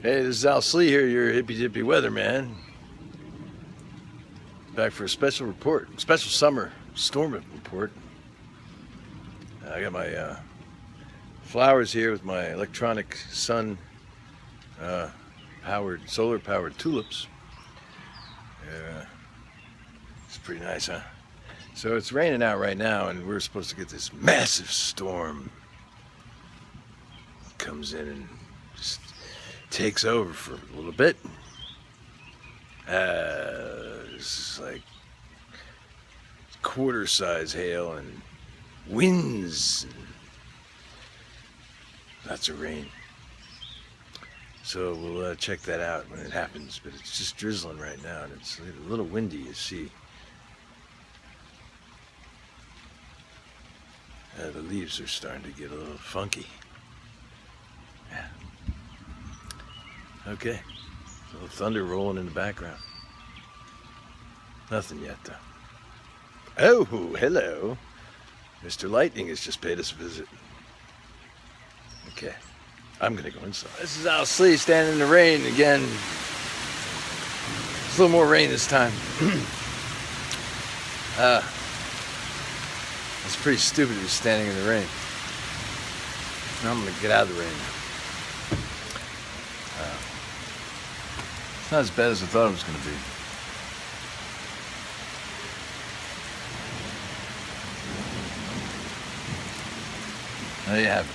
Hey, this is Al Slee here, your hippy dippy weatherman. Back for a special report, special summer storm report. I got my flowers here with my electronic sun solar powered tulips. It's pretty nice, huh? So it's raining out right now, and we're supposed to get this massive storm. Comes in and just takes over for a little bit. It's like quarter size hail and winds and lots of rain. So we'll check that out when it happens, but it's just drizzling right now and it's a little windy, you see. The leaves are starting to get a little funky. Yeah. Okay. A little thunder rolling in the background. Nothing yet, though. Oh, hello. Mr. Lightning has just paid us a visit. Okay. I'm going to go inside. This is Al Slee standing in the rain again. It's a little more rain this time. It's pretty stupid to be standing in the rain. Now I'm going to get out of the rain. It's not as bad as I thought it was going to be. There you have it.